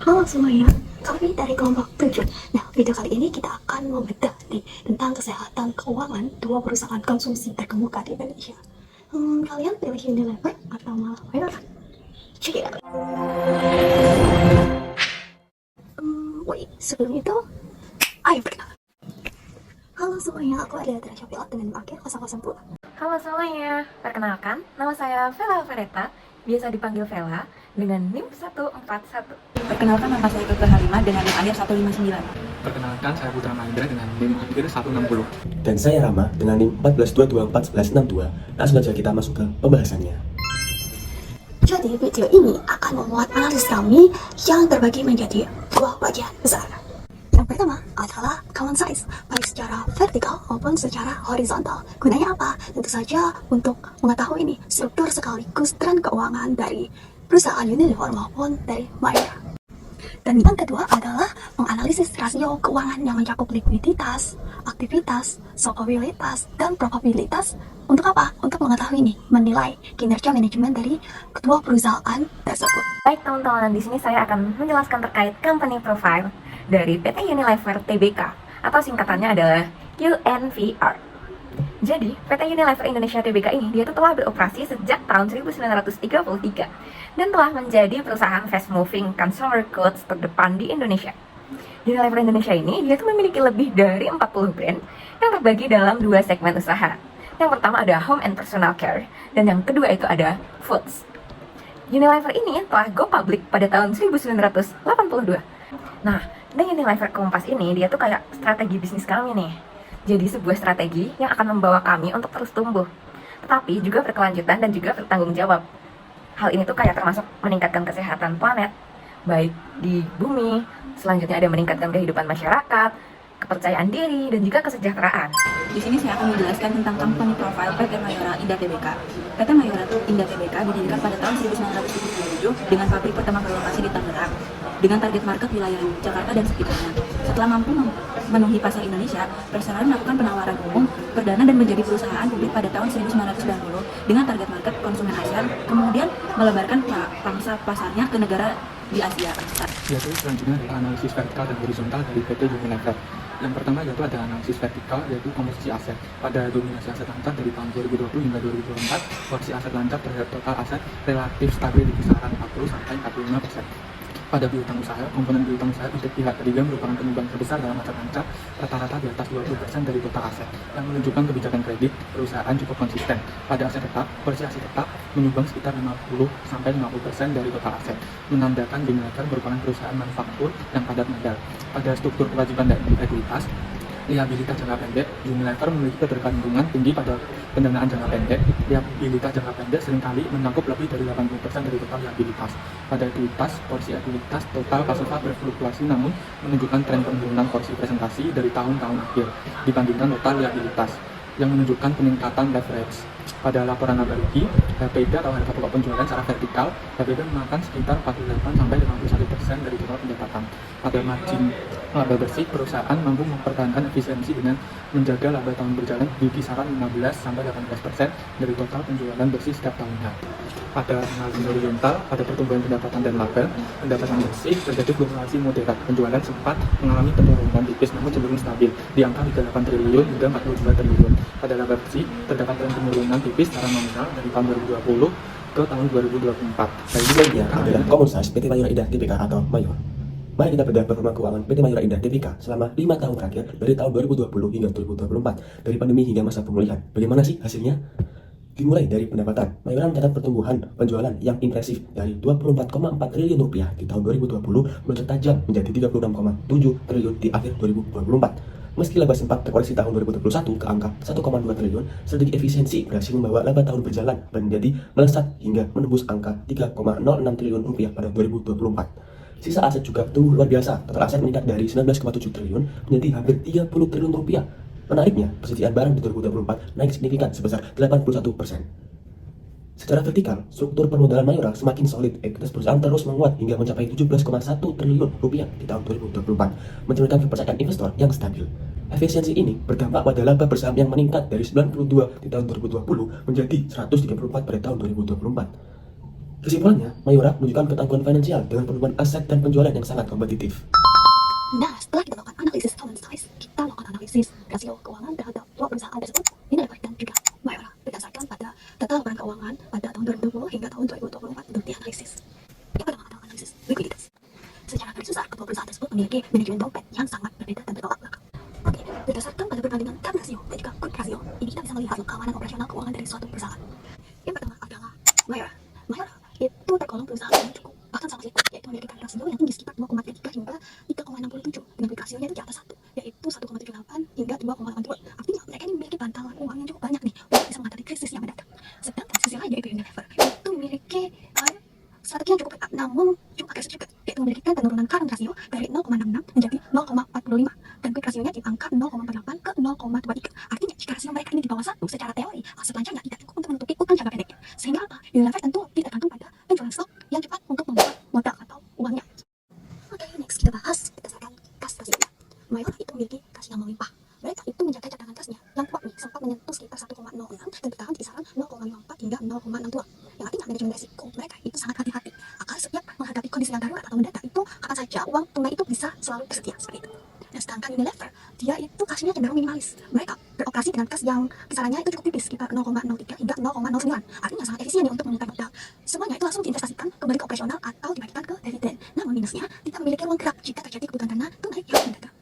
Halo semuanya, kami dari kelompok 7. Nah, video kali ini kita akan membedah tentang kesehatan keuangan dua perusahaan konsumsi terkemuka di Indonesia. Kalian pilih Unilever atau malah Toyota? Check it out. Wait, sebelum itu, ayo perkenalan. Halo semuanya, aku ada Tera Shopilot dengan NIM akhir 002. Halo semuanya, perkenalkan, nama saya Vela Vereta, biasa dipanggil Vela, dengan NIM 141. Perkenalkan, nama saya Keke Halimah dengan NIM akhir 159. Perkenalkan, saya Putra Mahendra dengan NIM akhir 160. Dan saya Rama dengan NIM 1422411162. Langsung saja kita masuk ke pembahasannya. Jadi video ini akan memuat analisis kami yang terbagi menjadi dua bagian besar. Yang pertama adalah common size, baik secara vertikal maupun secara horizontal. Gunanya apa? Tentu saja untuk mengetahui ini struktur sekaligus tren keuangan dari perusahaan Unilever maupun dari Mayora. Dan yang kedua adalah menganalisis rasio keuangan yang mencakup likuiditas, aktivitas, solvabilitas, dan probabilitas. Untuk apa? Untuk mengetahui nih, menilai kinerja manajemen dari kedua perusahaan tersebut. Baik teman-teman, di sini saya akan menjelaskan terkait company profile dari PT Unilever Tbk, atau singkatannya adalah UNVR. Jadi, PT Unilever Indonesia Tbk ini dia tuh telah beroperasi sejak tahun 1933 dan telah menjadi perusahaan fast moving consumer goods terdepan di Indonesia. Unilever Indonesia ini dia tuh memiliki lebih dari 40 brand yang terbagi dalam dua segmen usaha. Yang pertama ada home and personal care, dan yang kedua itu ada foods. Unilever ini telah go public pada tahun 1982. Nah, dengan Unilever Kompas ini dia tuh kayak strategi bisnis kami nih. Jadi sebuah strategi yang akan membawa kami untuk terus tumbuh, tetapi juga berkelanjutan dan juga bertanggung jawab. Hal ini tuh kayak termasuk meningkatkan kesehatan planet, baik di bumi, selanjutnya ada meningkatkan kehidupan masyarakat, kepercayaan diri, dan juga kesejahteraan. Di sini saya akan menjelaskan tentang company profile PT Mayora Indah Tbk. PT Mayora Indah Tbk didirikan pada tahun 1977 dengan pabrik pertama berlokasi di Tangerang, dengan target market wilayah Jakarta dan sekitarnya. Setelah mampu memenuhi pasar Indonesia, perusahaan melakukan penawaran umum perdana dan menjadi perusahaan publik pada tahun 1990 dengan target market konsumen ASEAN, kemudian melebarkan pangsa pasarnya ke negara di Asia. Yaitu selanjutnya adalah analisis vertikal dan horizontal dari PT Unilever. Yang pertama yaitu ada analisis vertikal, yaitu komposisi aset. Pada dominasi aset lancar dari tahun 2020 hingga 2024, porsi aset lancar terhadap total aset relatif stabil di kisaran 40-45%. Pada piutang usaha, komponen piutang usaha untuk pihak ketiga merupakan penyumbang terbesar dalam aset lancar, rata-rata di atas 20% dari total aset, yang menunjukkan kebijakan kredit perusahaan cukup konsisten. Pada aset tetap, porsi aset tetap menyumbang sekitar 50-50% dari total aset, menandakan Unilever merupakan perusahaan manufaktur yang padat modal. Pada struktur kewajiban dan ekuitas, liabilitas jangka pendek, Unilever memiliki ketergantungan tinggi pada pendanaan jangka pendek. Liabilitas jangka pendek seringkali mencakup lebih dari 80% dari total liabilitas. Pada ekuitas, porsi ekuitas total kasusnya berfluktuasi namun menunjukkan tren penurunan porsi presentasi dari tahun-tahun akhir dibandingkan total liabilitas, yang menunjukkan peningkatan leverage. Pada laporan laba rugi, HPD atau harga pokok penjualan secara vertikal, HPD memakan sekitar 48-51% dari total pendapatan. Pada margin laba bersih, perusahaan mampu mempertahankan efisiensi dengan menjaga laba tahun berjalan di kisaran 15-18% dari total penjualan bersih setiap tahunnya. Pada analisis horizontal, pada pertumbuhan pendapatan dan laba, pendapatan bersih terjadi fluktuasi moderat. Penjualan sempat mengalami penurunan tipis namun cenderung stabil di angka 38 triliun hingga 42 triliun. Pada laba bersih, terdapat tren penurunan tipis secara nominal dari tahun 2020 ke tahun 2024. Baik, ini adalah common size PT Mayora Indah Tbk atau Mayor. Mari kita bedah performa keuangan PT Mayora Indah Tbk selama 5 tahun terakhir dari tahun 2020 hingga 2024, dari pandemi hingga masa pemulihan. Bagaimana sih hasilnya? Dimulai dari pendapatan, Mayora mencatat pertumbuhan penjualan yang impresif dari 24,4 triliun rupiah di tahun 2020 melonjak tajam menjadi 36,7 triliun di akhir 2024. Meski laba sempat terkoreksi tahun 2021 ke angka 1,2 triliun, strategi efisiensi berhasil membawa laba tahun berjalan menjadi melesat hingga menembus angka 3,06 triliun rupiah pada 2024. Sisa aset juga tumbuh luar biasa, total aset meningkat dari 19,7 triliun menjadi hampir 30 triliun rupiah. Menariknya, persediaan barang di 2024 naik signifikan sebesar 81%. Secara vertikal, struktur permodalan Mayora semakin solid. Ekuitas perusahaan terus menguat hingga mencapai 17,1 triliun rupiah di tahun 2024, mencerminkan kepercayaan investor yang stabil. Efisiensi ini berdampak pada laba bersaham yang meningkat dari 92 di tahun 2020 menjadi 134 pada tahun 2024. Kesimpulannya, Mayora menunjukkan ketangguhan finansial dengan penurunan aset dan penjualan yang sangat kompetitif. Nah, setelah kita lakukan analisis common size, kita lakukan analisis rasio keuangan terhadap dua perusahaan tersebut, Unilever dan juga Mayora, berdasarkan pada data laporan keuangan pada tahun 2020 hingga tahun 2024 untuk dianalisis. Yang pertama adalah analisis likuiditas. Secara garis besar, kedua perusahaan tersebut memiliki manajemen dompet yang sangat berbeda dan bertolak belakang. Oke, berdasarkan pada perbandingan current ratio dan juga quick ratio, ini kita bisa melihat keamanan operasional keuangan dari suatu perusahaan. Yang pertama adalah Mayora. Mayora itu tergolong perusahaan yang cukup bahkan sangat liquid, yaitu memiliki current ratio yang tinggi sekitar 2,3 hingga 3,67 dengan quick ratio-nya itu di atas 1, yaitu 1,78 hingga 2,82. Artinya mereka ini memiliki bantalan uang yang cukup banyak nih untuk bisa menghadapi krisis yang mendatang. Sedangkan sisi lain yaitu Unilever itu memiliki strategi yang cukup ketat namun cukup agresif juga, yaitu memiliki penurunan current ratio dari 0,66 menjadi 0,45 dan quick ratio-nya di angka 0,48 ke 0,23. Artinya jika rasio mereka ini di bawah 1, secara teori aset lancarnya tidak cukup untuk menutupi utang jangka pendeknya. Sehingga apa? Unilever tentu tidak tergantung pada penjualan stok yang cepat untuk membuat modal atau uangnya. Oke, next kita bahas berdasarkan kas rasio-nya. Mayora itu memiliki kas yang melimpah. Mereka itu menjaga cadangan kasnya yang kuat nih, sempat menyentuh sekitar 1,06 dan bertahan di kisaran 0,04 hingga 0,62. Yang artinya manajemen risiko mereka itu sangat hati-hati agar setiap menghadapi kondisi yang darurat atau mendadak itu kapan saja uang tunai itu bisa selalu tersedia seperti itu. Dan sedangkan Unilever, dia itu kasnya cenderung minimalis. Mereka beroperasi dengan kas yang kisarannya itu cukup tipis, sekitar 0,03 hingga 0,09. Artinya sangat efisien untuk menukar modal. Semuanya itu langsung diinvestasikan kembali ke operasional atau dibagikan ke dividen. Namun minusnya, tidak memiliki uang gerak jika terjadi kebutuhan dana tunai yang mendadak.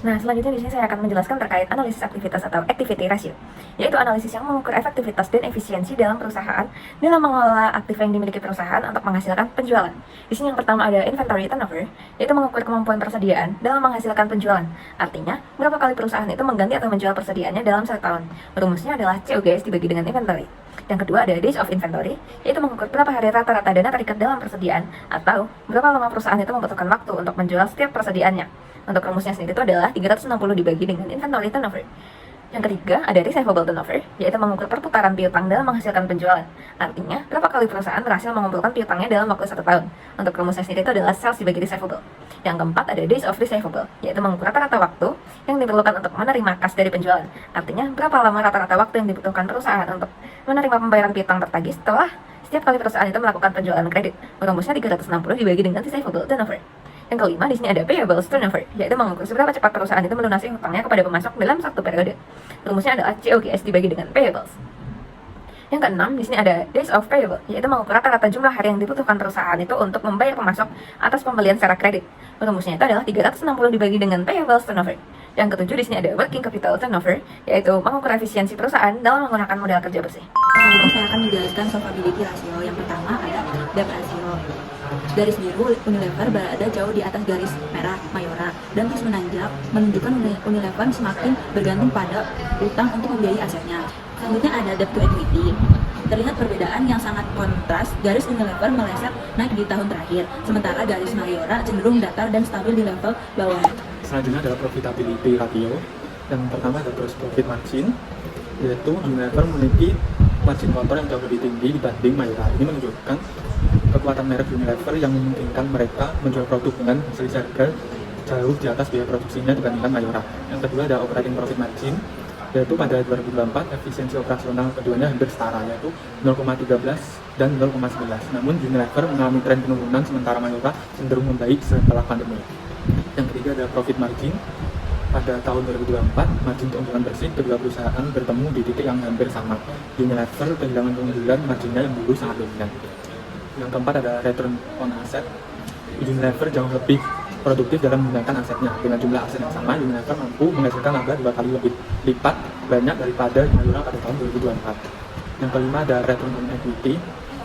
Nah, selanjutnya di sini saya akan menjelaskan terkait analisis aktivitas atau activity ratio, yaitu analisis yang mengukur efektivitas dan efisiensi dalam perusahaan dalam mengelola aktif yang dimiliki perusahaan untuk menghasilkan penjualan. Di sini yang pertama ada inventory turnover, yaitu mengukur kemampuan persediaan dalam menghasilkan penjualan. Artinya, berapa kali perusahaan itu mengganti atau menjual persediaannya dalam satu tahun. Rumusnya adalah COGS dibagi dengan inventory. Yang kedua ada days of inventory, yaitu mengukur berapa hari rata-rata dana terikat dalam persediaan atau berapa lama perusahaan itu membutuhkan waktu untuk menjual setiap persediaannya. Untuk rumusnya sendiri itu adalah 360 dibagi dengan inventory turnover. Yang ketiga ada receivable turnover, yaitu mengukur perputaran piutang dalam menghasilkan penjualan. Artinya, berapa kali perusahaan berhasil mengumpulkan piutangnya dalam waktu 1 tahun. Untuk rumusnya sendiri itu adalah sales dibagi receivable. Yang keempat ada days of receivable, yaitu mengukur rata-rata waktu yang diperlukan untuk menerima kas dari penjualan. Artinya, berapa lama rata-rata waktu yang dibutuhkan perusahaan untuk menerima pembayaran piutang tertagih setelah setiap kali perusahaan itu melakukan penjualan kredit. Rumusnya 360 dibagi dengan receivable turnover. Yang kelima, di sini ada payables turnover, yaitu mengukur seberapa cepat perusahaan itu melunasi hutangnya kepada pemasok dalam satu periode. Rumusnya adalah COGS dibagi dengan payables. Yang keenam, di sini ada days of payable, yaitu mengukur rata-rata jumlah hari yang dibutuhkan perusahaan itu untuk membayar pemasok atas pembelian secara kredit. Rumusnya itu adalah 360 dibagi dengan payables turnover. Yang ketujuh, di sini ada working capital turnover, yaitu mengukur efisiensi perusahaan dalam menggunakan modal kerja bersih. Selanjutnya saya akan menjelaskan solvability ratio. Yang pertama ada debt ratio. Garis biru Unilever berada jauh di atas garis merah Mayora dan terus menanjak, menunjukkan Unilever semakin bergantung pada utang untuk membiayai asetnya. Selanjutnya ada debt to equity. Terlihat perbedaan yang sangat kontras, garis Unilever meleset naik di tahun terakhir, sementara garis Mayora cenderung datar dan stabil di level bawah. Selanjutnya adalah profitability ratio. Yang pertama ada gross profit margin, yaitu Unilever memiliki margin kotor yang jauh lebih tinggi dibanding Mayora. Ini menunjukkan kekuatan merek Unilever yang memungkinkan mereka menjual produk dengan selisih harga jauh di atas biaya produksinya dibandingkan Mayora. Yang kedua ada operating profit margin, yaitu pada 2024 efisiensi operasional keduanya hampir setara, yaitu 0,13 dan 0,11. Namun Unilever mengalami tren penurunan sementara Mayora cenderung membaik setelah pandemi. Yang ketiga ada profit margin. Pada tahun 2024, margin keunggulan bersih kedua perusahaan bertemu di titik yang hampir sama. Unilever kehilangan keunggulan marginnya yang dulu sangat dominan. Yang keempat ada return on asset. Unilever jauh lebih produktif dalam menggunakan asetnya. Dengan jumlah aset yang sama, Unilever mampu menghasilkan laba 2 kali lebih lipat banyak daripada Mayora pada tahun 2024. Yang kelima ada return on equity.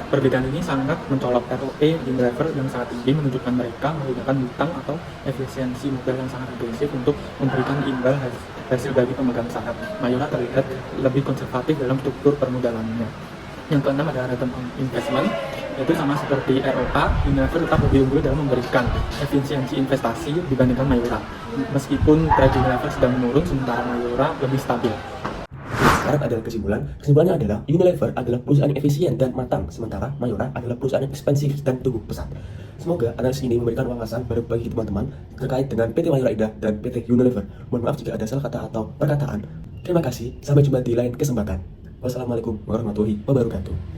Perbedaan ini sangat mencolok. ROE Unilever yang sangat tinggi menunjukkan mereka menggunakan hutang atau efisiensi modal yang sangat agresif untuk memberikan imbal hasil bagi pemegang saham. Mayora terlihat lebih konservatif dalam struktur permodalannya. Yang keenam ada return on investment, yaitu sama seperti ROA, Unilever tetap lebih unggul dalam memberikan efisiensi investasi dibandingkan Mayora. Meskipun trade Unilever sedang menurun, sementara Mayora lebih stabil. Sekarang adalah kesimpulannya adalah Unilever adalah perusahaan yang efisien dan matang, sementara Mayora adalah perusahaan yang ekspansif dan tumbuh pesat. Semoga analisis ini memberikan wawasan baru bagi teman-teman terkait dengan PT Mayora Indah dan PT Unilever. Mohon maaf jika ada salah kata atau perkataan. Terima kasih, sampai jumpa di lain kesempatan. Wassalamualaikum warahmatullahi wabarakatuh.